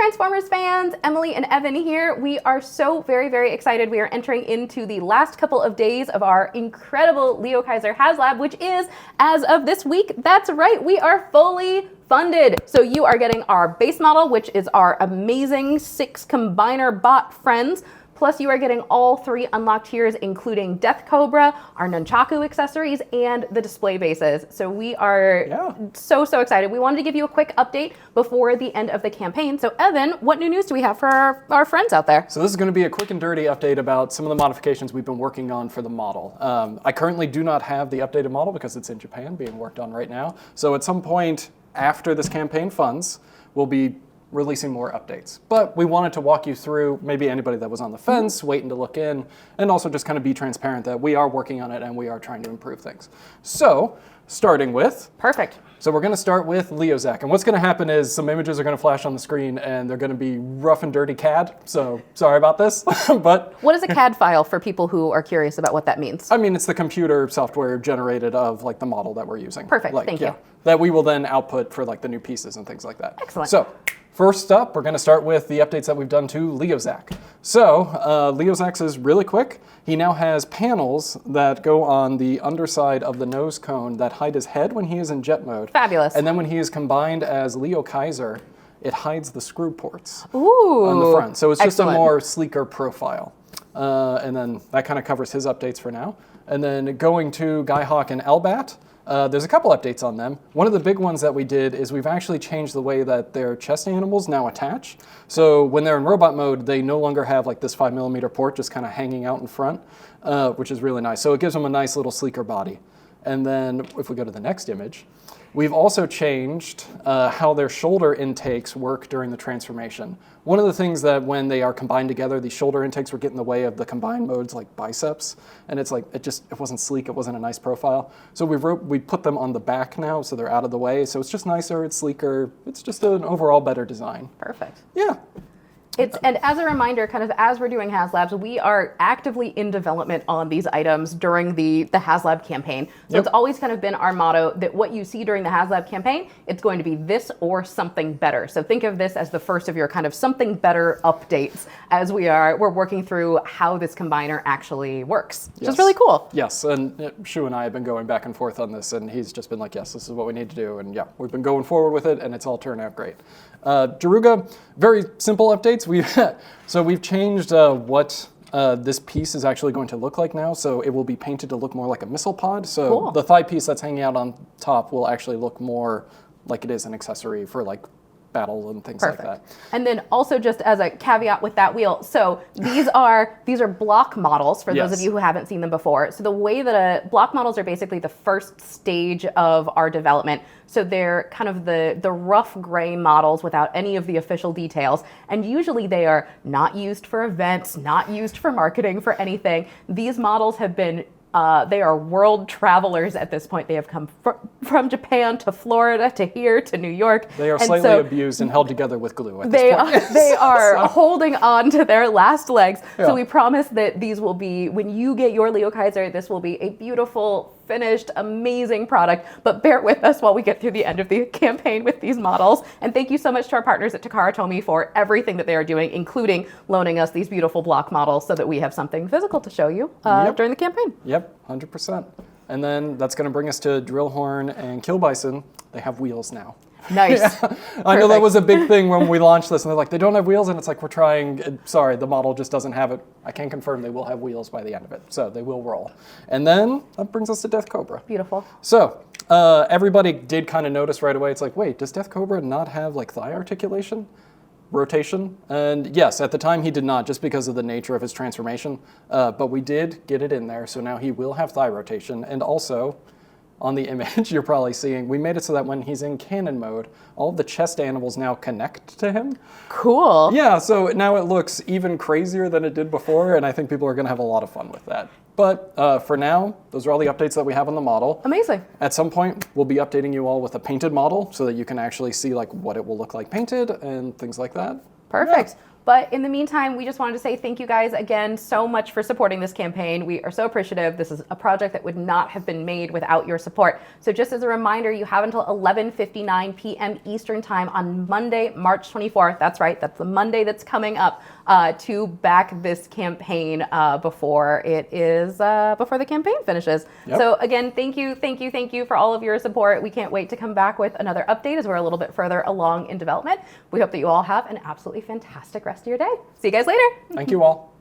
Transformers fans, Emily and Evan here. We are so very excited. We are entering into the last couple of days of our incredible Liokaiser HasLab, which is, as of this week, that's right, we are fully funded. So you are getting our base model, which is our amazing 6 combiner bot friends. Plus you are getting all 3 unlocked tiers, including Deathcobra, our Nunchaku accessories, and the display bases. So we are so excited. We wanted to give you a quick update before the end of the campaign. So Evan, what new news do we have for our friends out there? So this is going to be a quick and dirty update about some of the modifications we've been working on for the model. I currently do not have the updated model because it's in Japan being worked on right now. So at some point after this campaign funds, we'll be releasing more updates. But we wanted to walk you through maybe anybody that was on the fence, waiting to look in, and also just kind of be transparent that we are working on it and we are trying to improve things. So, starting with... Perfect. So we're going to start with Leozac. And what's going to happen is some images are going to flash on the screen and they're going to be rough and dirty CAD. So sorry about this, but... What is a CAD file for people who are curious about what that means? I mean, it's the computer software generated of like the model that we're using. Perfect, thank you. That we will then output for like the new pieces and things like that. Excellent. So first up, we're going to start with the updates that we've done to Leozac. So Leozac's is really quick. He now has panels that go on the underside of the nose cone that hide his head when he is in jet mode. Fabulous. And then when he is combined as Liokaiser, it hides the screw ports on the front. So it's just Excellent. a more sleeker profile. And then that kind of covers his updates for now. And then going to Skyhawk and Elbat, there's a couple updates on them. One of the big ones that we did is we've actually changed the way that their chest animals now attach. So when they're in robot mode, they no longer have like this 5mm port just kind of hanging out in front, which is really nice. So it gives them a nice little sleeker body. And then if we go to the next image, we've also changed how their shoulder intakes work during the transformation. One of the things that when they are combined together, these shoulder intakes were getting in the way of the combined modes like biceps. And it's like, it wasn't sleek, it wasn't a nice profile. So we put them on the back now, so they're out of the way. So it's just nicer, it's sleeker, it's just an overall better design. Perfect. Yeah. And as a reminder, kind of as we're doing HasLabs, we are actively in development on these items during the HasLab campaign. So It's always kind of been our motto that what you see during the HasLab campaign, it's going to be this or something better. So think of this as the first of your kind of something better updates as we're working through how this combiner actually works, which is really cool. Yes, and Shu and I have been going back and forth on this, and he's just been like, yes, this is what we need to do. And yeah, we've been going forward with it, and it's all turned out great. Jeruga, very simple updates. We've changed what this piece is actually going to look like now. So it will be painted to look more like a missile pod. So the thigh piece that's hanging out on top will actually look more like it is an accessory for like battle and things like that. And then also just as a caveat with that wheel, so these are block models for those of you who haven't seen them before. So the way that block models are basically the first stage of our development. So they're kind of the rough gray models without any of the official details. And usually they are not used for events, not used for marketing, for anything. These models have been they are world travelers at this point. They have come from Japan to Florida to here to New York. They are slightly abused and held together with glue at this point. They are holding on to their last legs. Yeah. So we promise that these will be, when you get your Liokaiser, this will be a beautiful, finished, amazing product. But bear with us while we get through the end of the campaign with these models. And thank you so much to our partners at Takara Tomy for everything that they are doing, including loaning us these beautiful block models so that we have something physical to show you during the campaign. Yep, 100%. And then that's going to bring us to Drillhorn and Kill Bison. They have wheels now. Nice. Yeah. I know that was a big thing when we launched this, and they're like, they don't have wheels, and it's like, we're trying, sorry, the model just doesn't have it. I can confirm they will have wheels by the end of it, so they will roll. And then that brings us to Deathcobra. Beautiful. So everybody did kind of notice right away, it's like, wait, does Deathcobra not have like thigh articulation? Rotation? And yes, at the time he did not, just because of the nature of his transformation, but we did get it in there, so now he will have thigh rotation, and also, on the image you're probably seeing, we made it so that when he's in cannon mode, all of the chest animals now connect to him. Cool. Yeah, so now it looks even crazier than it did before, and I think people are going to have a lot of fun with that. But for now, those are all the updates that we have on the model. Amazing. At some point, we'll be updating you all with a painted model so that you can actually see like what it will look like painted and things like that. Perfect. Yeah. But in the meantime, we just wanted to say thank you guys again so much for supporting this campaign. We are so appreciative. This is a project that would not have been made without your support. So just as a reminder, you have until 11:59 p.m. Eastern time on Monday, March 24th. That's right, that's the Monday that's coming up, to back this campaign before the campaign finishes. Yep. So again, thank you for all of your support. We can't wait to come back with another update as we're a little bit further along in development. We hope that you all have an absolutely fantastic rest of your day. See you guys later. Thank you all.